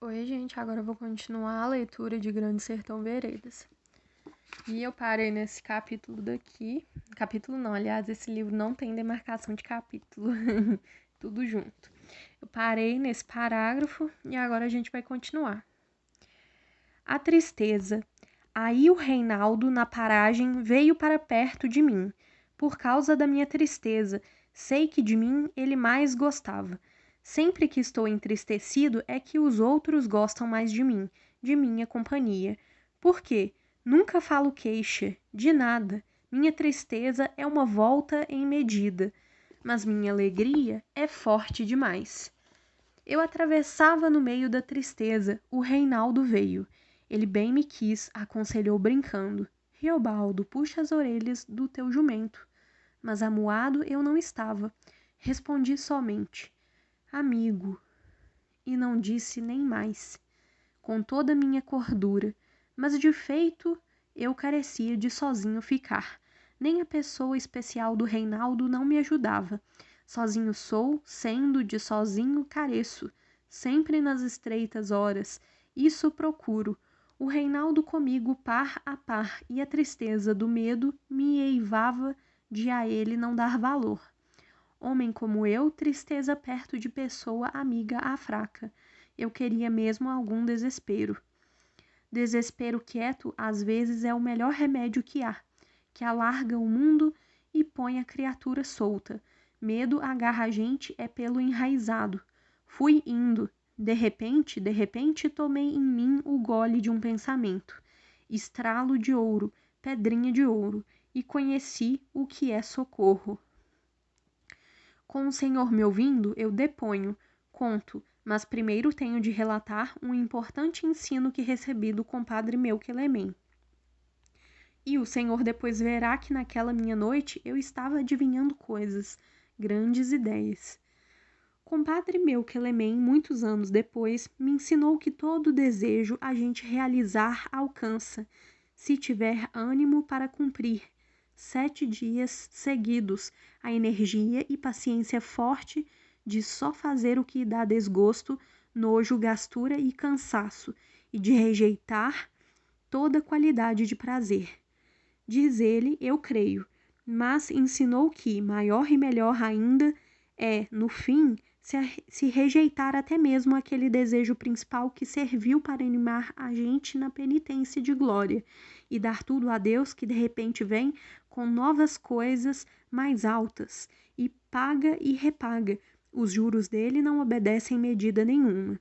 Oi, gente, agora eu vou continuar a leitura de Grande Sertão Veredas. E eu parei nesse capítulo daqui. Capítulo não, aliás, esse livro não tem demarcação de capítulo. Tudo junto. Eu parei nesse parágrafo e agora a gente vai continuar. A tristeza. Aí o Reinaldo, na paragem, veio para perto de mim. Por causa da minha tristeza, sei que de mim ele mais gostava. Sempre que estou entristecido é que os outros gostam mais de minha companhia. Por quê? Nunca falo queixa, de nada. Minha tristeza é uma volta em medida, mas minha alegria é forte demais. Eu atravessava no meio da tristeza, o Reinaldo veio. Ele bem me quis, aconselhou brincando. Riobaldo, puxa as orelhas do teu jumento. Mas amuado eu não estava. Respondi somente, amigo, e não disse nem mais, com toda a minha cordura, mas de feito eu carecia de sozinho ficar. Nem a pessoa especial do Reinaldo não me ajudava. Sozinho sou, sendo de sozinho careço, sempre nas estreitas horas, isso procuro. O Reinaldo comigo par a par, e a tristeza do medo me eivava de a ele não dar valor. Homem como eu, tristeza perto de pessoa amiga à fraca. Eu queria mesmo algum desespero. Desespero quieto, às vezes, é o melhor remédio que alarga o mundo e põe a criatura solta. Medo agarra a gente é pelo enraizado. Fui indo. De repente, tomei em mim o gole de um pensamento. Estralo de ouro, pedrinha de ouro, e conheci o que é socorro. Com o senhor me ouvindo, eu deponho, conto, mas primeiro tenho de relatar um importante ensino que recebi do compadre meu Quelemem. E o senhor depois verá que naquela minha noite eu estava adivinhando coisas, grandes ideias. Compadre meu Quelemem, muitos anos depois, me ensinou que todo desejo a gente realizar alcança, se tiver ânimo para cumprir. 7 dias seguidos, a energia e paciência forte de só fazer o que dá desgosto, nojo, gastura e cansaço, e de rejeitar toda qualidade de prazer. Diz ele, eu creio, mas ensinou que, maior e melhor ainda, é, no fim, se rejeitar até mesmo aquele desejo principal que serviu para animar a gente na penitência de glória e dar tudo a Deus que de repente vem com novas coisas mais altas e paga e repaga. Os juros dele não obedecem medida nenhuma.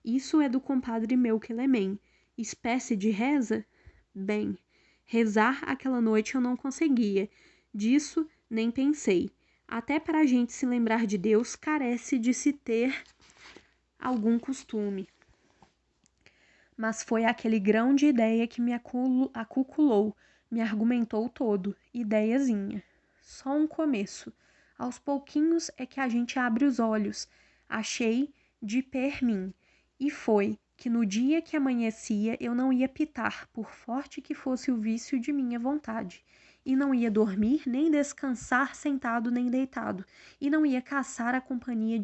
Isso é do compadre meu Quelemem. Espécie de reza? Bem, rezar aquela noite eu não conseguia. Disso nem pensei. Até para a gente se lembrar de Deus, carece de se ter algum costume. Mas foi aquele grão de ideia que me acuculou, me argumentou todo, ideiazinha. Só um começo. Aos pouquinhos é que a gente abre os olhos. Achei de per mim. E foi que no dia que amanhecia eu não ia pitar, por forte que fosse o vício de minha vontade. E não ia dormir, nem descansar sentado nem deitado. E não ia caçar a companhia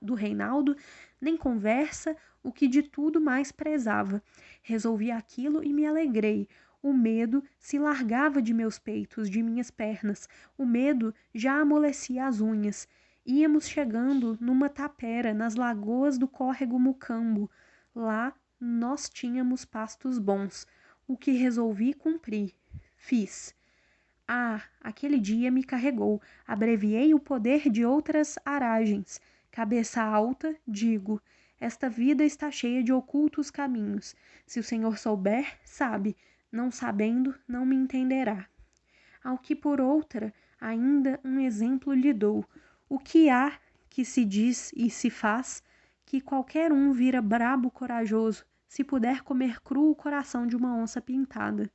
do Reinaldo, nem conversa, o que de tudo mais prezava. Resolvi aquilo e me alegrei. O medo se largava de meus peitos, de minhas pernas. O medo já amolecia as unhas. Íamos chegando numa tapera, nas lagoas do córrego Mucambo. Lá nós tínhamos pastos bons. O que resolvi cumprir. Fiz. Ah, aquele dia me carregou. Abreviei o poder de outras aragens. Cabeça alta, digo, esta vida está cheia de ocultos caminhos. Se o Senhor souber, sabe. Não sabendo, não me entenderá. Ao que por outra, ainda um exemplo lhe dou. O que há que se diz e se faz, que qualquer um vira brabo corajoso, se puder comer cru o coração de uma onça pintada.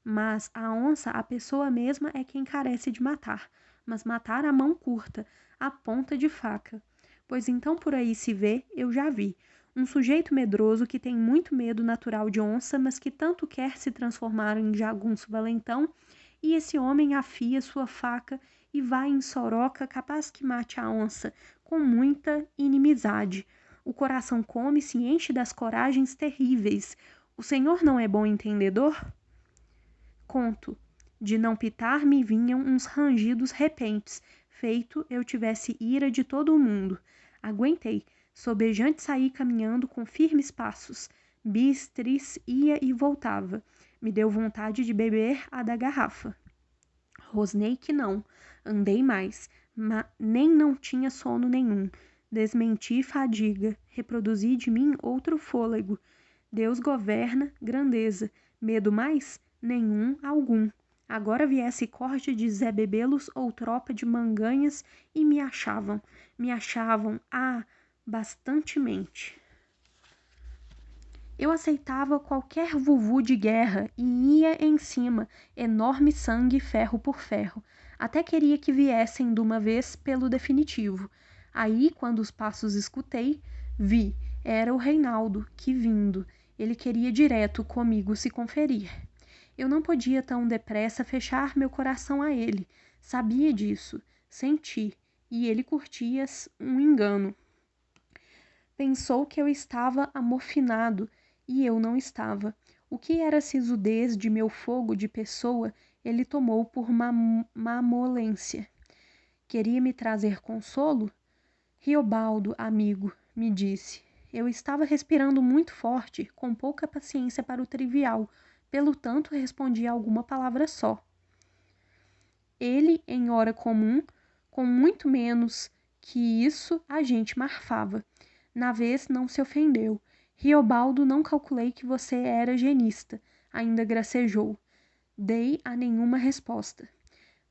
Mas a onça, a pessoa mesma é quem carece de matar, mas matar a mão curta, a ponta de faca. Pois então por aí se vê, eu já vi, um sujeito medroso que tem muito medo natural de onça, mas que tanto quer se transformar em jagunço valentão, e esse homem afia sua faca e vai em soroca capaz que mate a onça, com muita inimizade. O coração come, se enche das coragens terríveis. O Senhor não é bom entendedor? Conto. De não pitar me vinham uns rangidos repentes, feito eu tivesse ira de todo o mundo. Aguentei. Sobejante saí caminhando com firmes passos. Bistris ia e voltava. Me deu vontade de beber a da garrafa. Rosnei que não. Andei mais, nem não tinha sono nenhum. Desmenti fadiga. Reproduzi de mim outro fôlego. Deus governa, grandeza. Medo mais? Nenhum, algum. Agora viesse corte de Zé Bebelos ou tropa de manganhas e me achavam, bastantemente. Eu aceitava qualquer vuvu de guerra e ia em cima, enorme sangue ferro por ferro. Até queria que viessem de uma vez pelo definitivo. Aí, quando os passos escutei, vi, era o Reinaldo, que vindo. Ele queria direto comigo se conferir. Eu não podia tão depressa fechar meu coração a ele. Sabia disso, senti, e ele curtia um engano. Pensou que eu estava amofinado, e eu não estava. O que era sisudez de meu fogo de pessoa, ele tomou por mamolência. Queria me trazer consolo? Riobaldo, amigo, me disse. Eu estava respirando muito forte, com pouca paciência para o trivial, pelo tanto respondi alguma palavra só. Ele, em hora comum, com muito menos que isso, a gente marfava. Na vez não se ofendeu. Riobaldo, não calculei que você era genista, ainda gracejou. Dei a nenhuma resposta.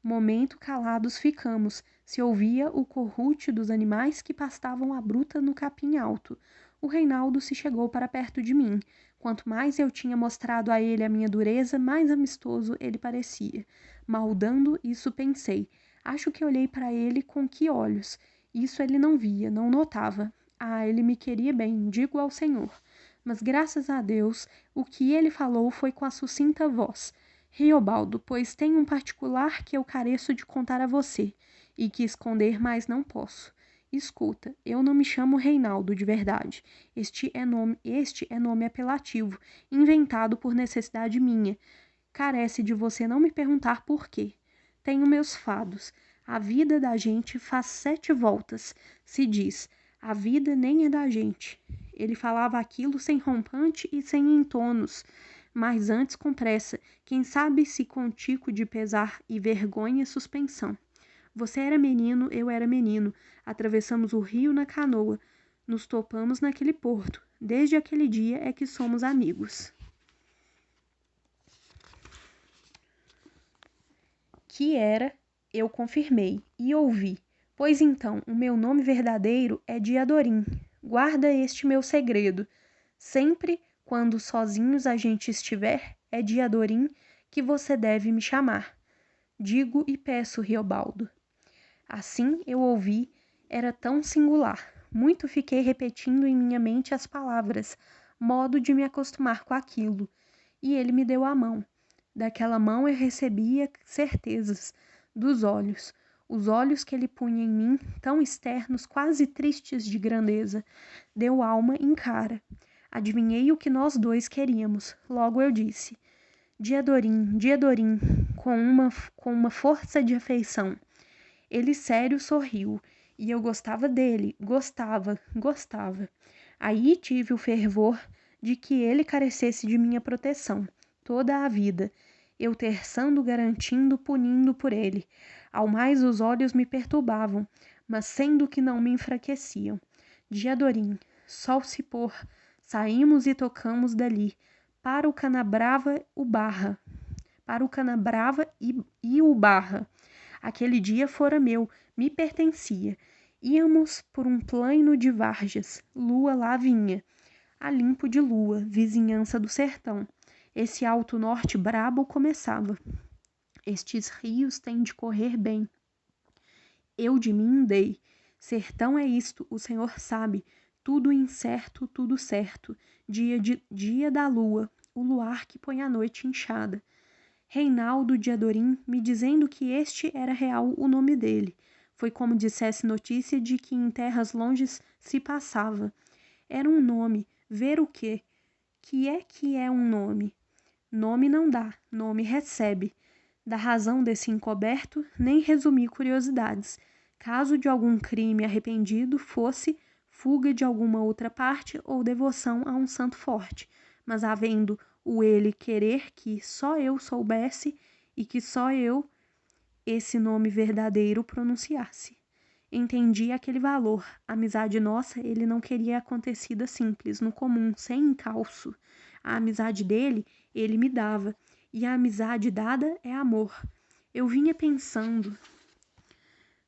Momento calados ficamos, se ouvia o corrute dos animais que pastavam à bruta no capim alto. O Reinaldo se chegou para perto de mim. Quanto mais eu tinha mostrado a ele a minha dureza, mais amistoso ele parecia. Maldando, isso pensei. Acho que olhei para ele com que olhos? Isso ele não via, não notava. Ah, ele me queria bem, digo ao Senhor. Mas graças a Deus, o que ele falou foi com a sucinta voz. Riobaldo, pois tem um particular que eu careço de contar a você, e que esconder mais não posso. Escuta, eu não me chamo Reinaldo de verdade. Este é nome apelativo, inventado por necessidade minha. Carece de você não me perguntar por quê. Tenho meus fados. A vida da gente faz 7 voltas. Se diz, a vida nem é da gente. Ele falava aquilo sem rompante e sem entonos, mas antes com pressa, quem sabe se com tico de pesar e vergonha suspensão. Você era menino, eu era menino. Atravessamos o rio na canoa. Nos topamos naquele porto. Desde aquele dia é que somos amigos. Que era, eu confirmei e ouvi. Pois então, o meu nome verdadeiro é Diadorim. Guarda este meu segredo. Sempre, quando sozinhos a gente estiver, é Diadorim que você deve me chamar. Digo e peço, Riobaldo. Assim eu ouvi, era tão singular. Muito fiquei repetindo em minha mente as palavras, modo de me acostumar com aquilo. E ele me deu a mão. Daquela mão eu recebia certezas dos olhos. Os olhos que ele punha em mim, tão externos, quase tristes de grandeza. Deu alma em cara. Adivinhei o que nós dois queríamos. Logo eu disse, Diadorim, Diadorim, com uma força de afeição. Ele sério sorriu, e eu gostava dele, gostava. Aí tive o fervor de que ele carecesse de minha proteção, toda a vida, eu terçando, garantindo, punindo por ele. Ao mais os olhos me perturbavam, mas sendo que não me enfraqueciam. Diadorim, sol se pôr, saímos e tocamos dali, para o Canabrava e o Barra. Aquele dia fora meu, me pertencia. Íamos por um plaino de várzeas, lua lá vinha, a limpo de lua, vizinhança do sertão. Esse alto norte brabo começava. Estes rios têm de correr bem. Eu de mim dei. Sertão é isto, o Senhor sabe. Tudo incerto, tudo certo. Dia da lua, o luar que põe a noite inchada. Reinaldo de Adorim, me dizendo que este era real o nome dele. Foi como dissesse notícia de que em terras longes se passava. Era um nome. Ver o quê? Que é um nome? Nome não dá, nome recebe. Da razão desse encoberto, nem resumi curiosidades. Caso de algum crime arrependido fosse fuga de alguma outra parte ou devoção a um santo forte, mas havendo o ele querer que só eu soubesse e que só eu esse nome verdadeiro pronunciasse. Entendi aquele valor. A amizade nossa, ele não queria acontecida simples, no comum, sem encalço. A amizade dele, ele me dava. E a amizade dada é amor. Eu vinha pensando,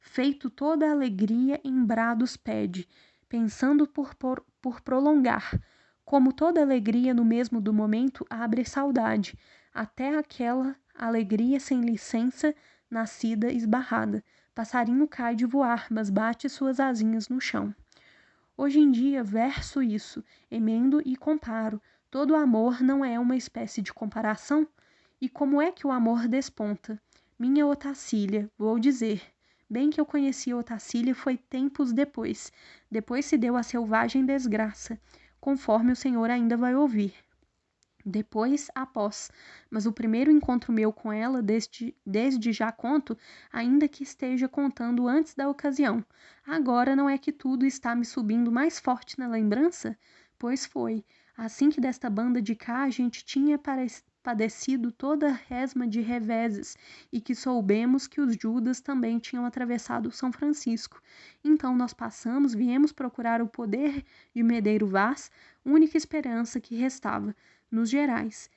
feito toda alegria em brados pede, pensando por prolongar. Como toda alegria no mesmo do momento abre saudade, até aquela alegria sem licença, nascida esbarrada. Passarinho cai de voar, mas bate suas asinhas no chão. Hoje em dia verso isso, emendo e comparo. Todo amor não é uma espécie de comparação? E como é que o amor desponta? Minha Otacília, vou dizer. Bem que eu conheci Otacília foi tempos depois. Depois se deu a selvagem desgraça, conforme o senhor ainda vai ouvir. Depois, após, mas o primeiro encontro meu com ela, desde já conto, ainda que esteja contando antes da ocasião. Agora não é que tudo está me subindo mais forte na lembrança? Pois foi. Assim que desta banda de cá a gente tinha padecido toda a resma de reveses e que soubemos que os Judas também tinham atravessado São Francisco. Então nós passamos, viemos procurar o poder de Medeiro Vaz, única esperança que restava. Nos Gerais.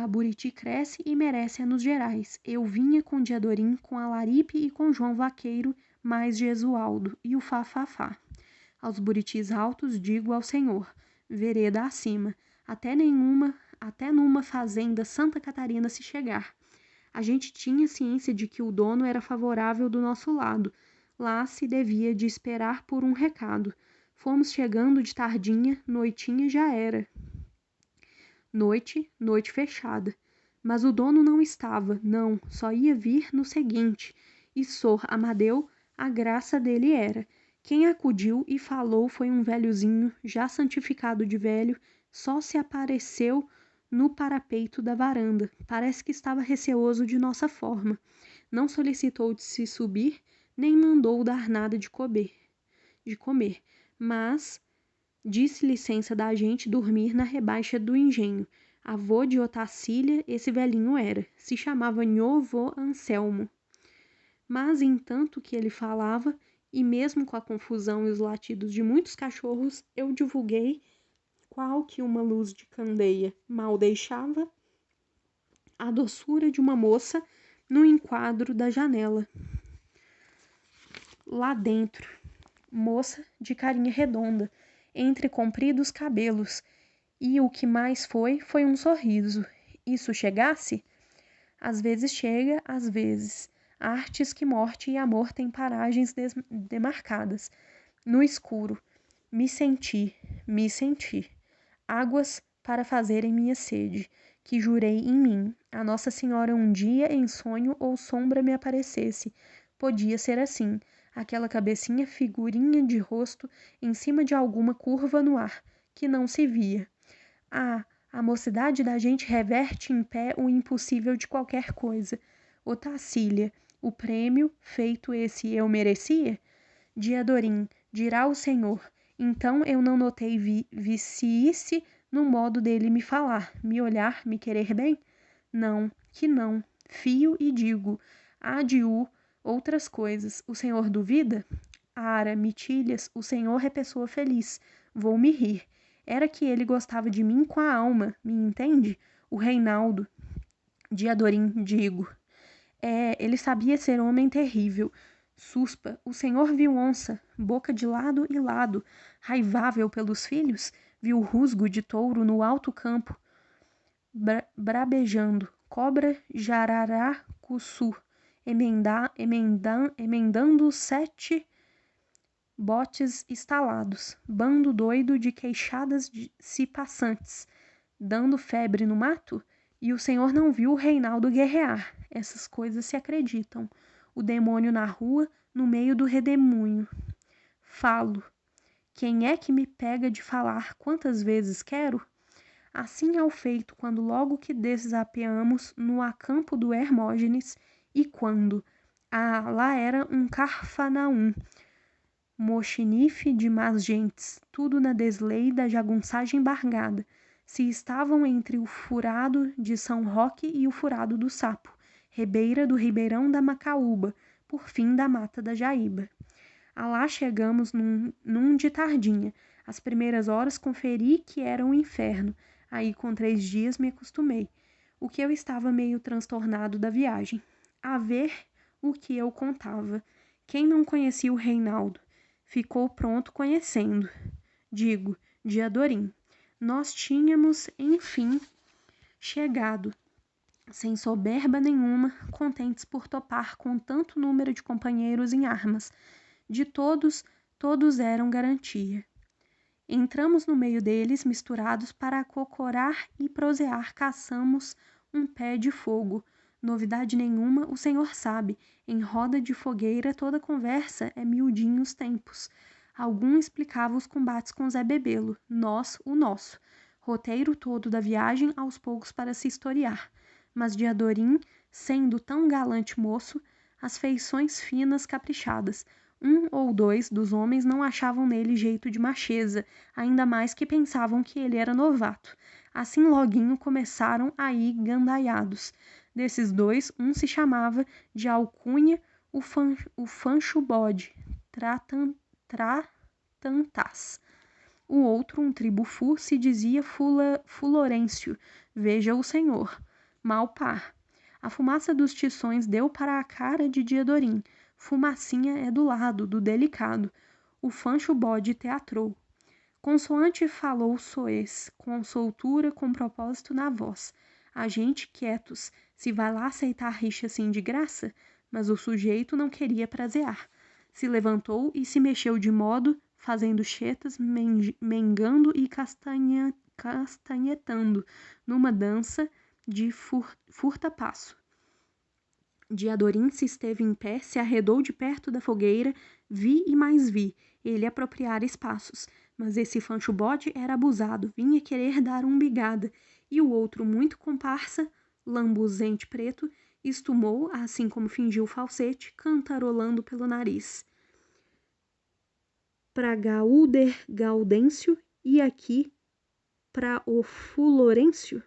Buriti cresce e merece nos Gerais. Eu vinha com Diadorim, com Alaripe e com João Vaqueiro, mais Jesualdo e o Fafafá. Aos buritis altos digo ao senhor, vereda acima, até numa fazenda Santa Catarina se chegar. A gente tinha ciência de que o dono era favorável do nosso lado. Lá se devia de esperar por um recado. Fomos chegando de tardinha, noitinha já era. Noite fechada. Mas o dono não estava, não, só ia vir no seguinte. E Sor Amadeu, a graça dele era. Quem acudiu e falou foi um velhozinho, já santificado de velho, só se apareceu no parapeito da varanda. Parece que estava receoso de nossa forma. Não solicitou de se subir, nem mandou dar nada de comer. Mas disse licença da gente dormir na rebaixa do engenho. Avô de Otacília, esse velhinho era. Se chamava Nhô vô Anselmo. Mas, entanto que ele falava, e mesmo com a confusão e os latidos de muitos cachorros, eu divulguei qual que uma luz de candeia mal deixava a doçura de uma moça no enquadro da janela. Lá dentro, moça de carinha redonda, entre compridos cabelos, e o que mais foi um sorriso. Isso chegasse? Às vezes chega, às vezes. Artes que morte e amor têm paragens demarcadas. No escuro, me senti. Águas para fazerem minha sede, que jurei em mim. A Nossa Senhora um dia em sonho ou sombra me aparecesse. Podia ser assim. Aquela cabecinha figurinha de rosto em cima de alguma curva no ar, que não se via. A mocidade da gente reverte em pé o impossível de qualquer coisa. Otacília, o prêmio, feito esse eu merecia? Diadorim, dirá o senhor. Então eu não notei vicice no modo dele me falar, me olhar, me querer bem? Não, que não. Fio e digo. Adiu, outras coisas. O senhor duvida? Ara, mitilhas, o senhor é pessoa feliz. Vou me rir. Era que ele gostava de mim com a alma, me entende? O Reinaldo. Diadorim, digo. Ele sabia ser homem terrível. Suspa, o senhor viu onça, boca de lado e lado, raivável pelos filhos, viu rusgo de touro no alto campo, brabejando, cobra jararacuçu, emendando 7 botes estalados, bando doido de queixadas se passantes, dando febre no mato? E o senhor não viu o Reinaldo guerrear. Essas coisas se acreditam. O demônio na rua, no meio do redemoinho. Falo. Quem é que me pega de falar quantas vezes quero? Assim é o feito quando logo que desapeamos no acampo do Hermógenes e quando, lá era um Carfanaum, mochinife de más gentes, tudo na deslei da jagunçagem bargada, se estavam entre o furado de São Roque e o furado do Sapo, rebeira do Ribeirão da Macaúba, por fim da Mata da Jaíba. Lá chegamos num de tardinha. As primeiras horas conferi que era um inferno. Aí, com 3 dias, me acostumei. O que eu estava meio transtornado da viagem. A ver o que eu contava. Quem não conhecia o Reinaldo? Ficou pronto conhecendo. Digo, de Adorim. Nós tínhamos, enfim, chegado. Sem soberba nenhuma, contentes por topar com tanto número de companheiros em armas. De todos, todos eram garantia. Entramos no meio deles, misturados, para acocorar e prosear, caçamos um pé de fogo. Novidade nenhuma, o senhor sabe. Em roda de fogueira, toda conversa é miudinhos tempos. Algum explicava os combates com Zé Bebelo, nós, o nosso. Roteiro todo da viagem, aos poucos para se historiar. Mas de Adorim, sendo tão galante moço, as feições finas caprichadas, 1 ou 2 dos homens não achavam nele jeito de macheza, ainda mais que pensavam que ele era novato. Assim loguinho começaram a ir gandaiados. Desses 2, um se chamava de alcunha o Fancho Bode, Tratantás. O outro, um tribufu, se dizia Fulorêncio, veja o senhor, mal par. A fumaça dos tições deu para a cara de Diadorim. Fumacinha é do lado, do delicado. O Fancho Bode teatrou. Consoante falou soez, com soltura, com propósito na voz. A gente quietos, se vai lá aceitar rixa assim de graça? Mas o sujeito não queria prazear. Se levantou e se mexeu de modo, fazendo chetas, mengando e castanhetando, numa dança de furta-passo. Diadorim se esteve em pé, se arredou de perto da fogueira, vi e mais vi, ele apropriar espaços. Mas esse Fancho Bode era abusado, vinha querer dar umbigada, e o outro, muito comparsa, lambuzente preto, estumou, assim como fingiu falsete, cantarolando pelo nariz. Pra Gaúder Gaudêncio e aqui pra o Fulorêncio.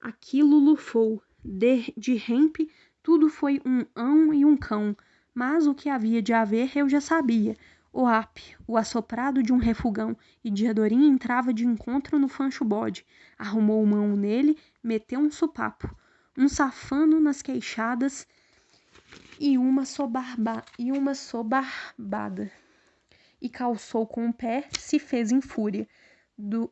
Aquilo lufou. De rempe, tudo foi um ão e um cão, mas o que havia de haver eu já sabia. O ape, o assoprado de um refugão, e Diadorim entrava de encontro no Fancho Bode, arrumou mão nele, meteu um sopapo, um safano nas queixadas e uma sobarbada. E calçou com o pé, se fez em fúria.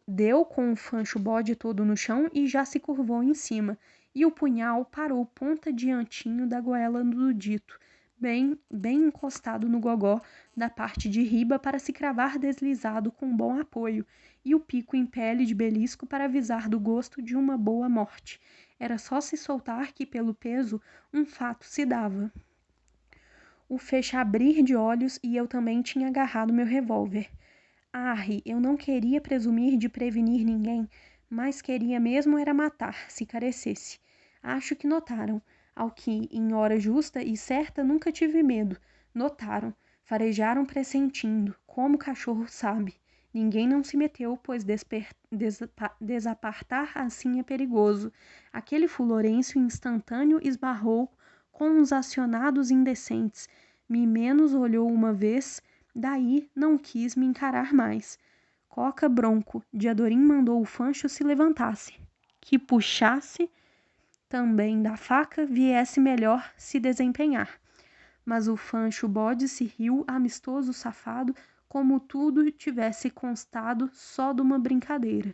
Deu com o Fancho Bode todo no chão e já se curvou em cima. E o punhal parou ponta diantinho da goela do dito, bem encostado no gogó da parte de riba para se cravar deslizado com bom apoio, e o pico em pele de belisco para avisar do gosto de uma boa morte. Era só se soltar que, pelo peso, um fato se dava. O fechabrir de olhos e eu também tinha agarrado meu revólver. Arre, eu não queria presumir de prevenir ninguém, mas queria mesmo era matar, se carecesse. Acho que notaram, ao que, em hora justa e certa, nunca tive medo. Notaram, farejaram pressentindo, como o cachorro sabe. Ninguém não se meteu, pois desapartar assim é perigoso. Aquele Fulorêncio instantâneo esbarrou com os acionados indecentes. Me menos olhou uma vez, daí não quis me encarar mais. Coca Bronco, Diadorim mandou o Fancho se levantasse, que puxasse também da faca, viesse melhor se desempenhar. Mas o Fancho Bode se riu, amistoso safado, como tudo tivesse constado só de uma brincadeira.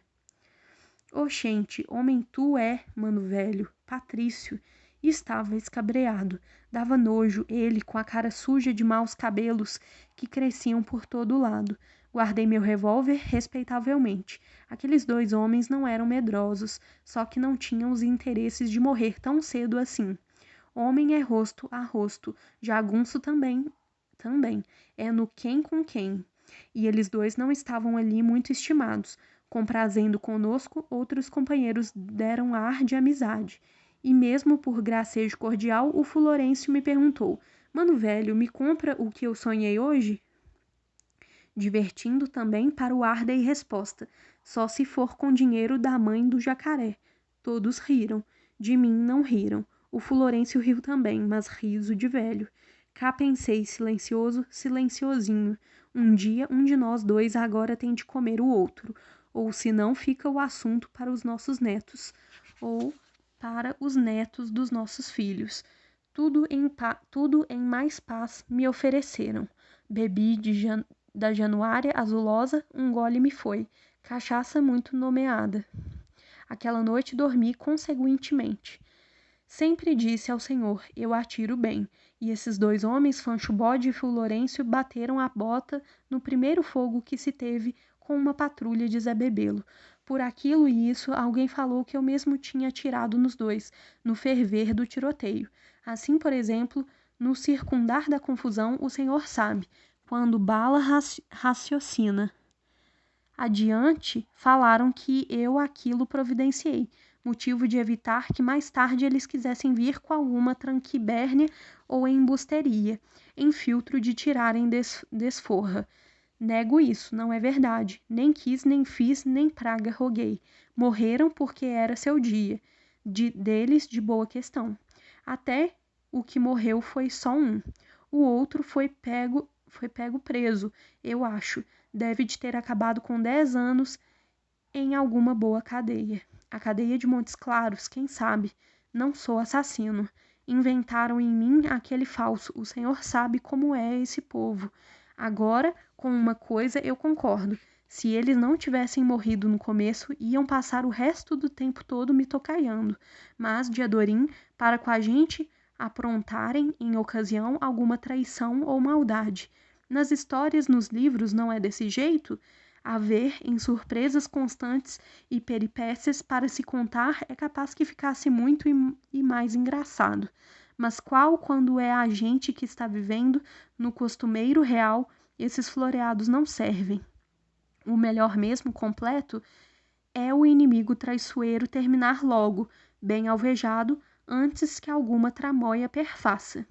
Oxente, homem tu é, mano velho, Patrício. E estava escabreado. Dava nojo ele, com a cara suja de maus cabelos que cresciam por todo lado. Guardei meu revólver respeitavelmente. Aqueles 2 homens não eram medrosos, só que não tinham os interesses de morrer tão cedo assim. Homem é rosto a rosto, jagunço também. É no quem com quem. e eles dois não estavam ali muito estimados. Comprazendo conosco, outros companheiros deram ar de amizade. E mesmo por gracejo cordial, o Fulorêncio me perguntou: Mano velho, me compra o que eu sonhei hoje? Divertindo também para o ar dei resposta: só se for com dinheiro da mãe do jacaré. Todos riram. De mim não riram. O Fulorêncio riu também, mas riso de velho. Cá pensei, silencioso, silenciosinho. Um dia um de nós dois agora tem de comer o outro. Ou se não, fica o assunto para os nossos netos. Ou para os netos dos nossos filhos. Tudo em mais paz me ofereceram. Bebi da Januária azulosa, um gole me foi. Cachaça muito nomeada. Aquela noite dormi conseguintemente. Sempre disse ao Senhor, eu atiro bem. E esses dois homens, Fancho Bode e Fulorêncio, bateram a bota no primeiro fogo que se teve com uma patrulha de Zé Bebelo. Por aquilo e isso, alguém falou que eu mesmo tinha atirado nos dois, no ferver do tiroteio. Assim, por exemplo, no circundar da confusão, o Senhor sabe, quando bala raciocina. Adiante, falaram que eu aquilo providenciei, motivo de evitar que mais tarde eles quisessem vir com alguma tranquibérnia ou embusteria, em filtro de tirarem desforra. Nego isso, não é verdade. Nem quis, nem fiz, nem praga roguei. Morreram porque era seu dia. Deles, de boa questão. Até o que morreu foi só um. O outro foi pego preso, eu acho. Deve de ter acabado com 10 anos em alguma boa cadeia. A cadeia de Montes Claros, quem sabe? Não sou assassino. Inventaram em mim aquele falso. O senhor sabe como é esse povo. Agora, com uma coisa eu concordo. Se eles não tivessem morrido no começo, iam passar o resto do tempo todo me tocaiando. Mas, de Adorim, para com a gente aprontarem, em ocasião, alguma traição ou maldade. Nas histórias, nos livros, não é desse jeito? Haver em surpresas constantes e peripécias para se contar é capaz que ficasse muito e mais engraçado. Mas qual quando é a gente que está vivendo no costumeiro real, esses floreados não servem. O melhor mesmo, completo, é o inimigo traiçoeiro terminar logo, bem alvejado, antes que alguma tramóia perfaça.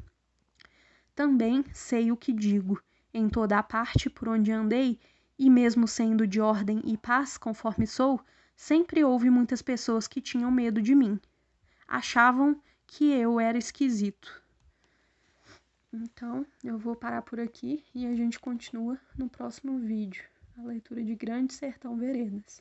Também sei o que digo. Em toda a parte por onde andei, e mesmo sendo de ordem e paz conforme sou, sempre houve muitas pessoas que tinham medo de mim. Achavam que eu era esquisito. Então, eu vou parar por aqui e a gente continua no próximo vídeo, a leitura de Grande Sertão Veredas.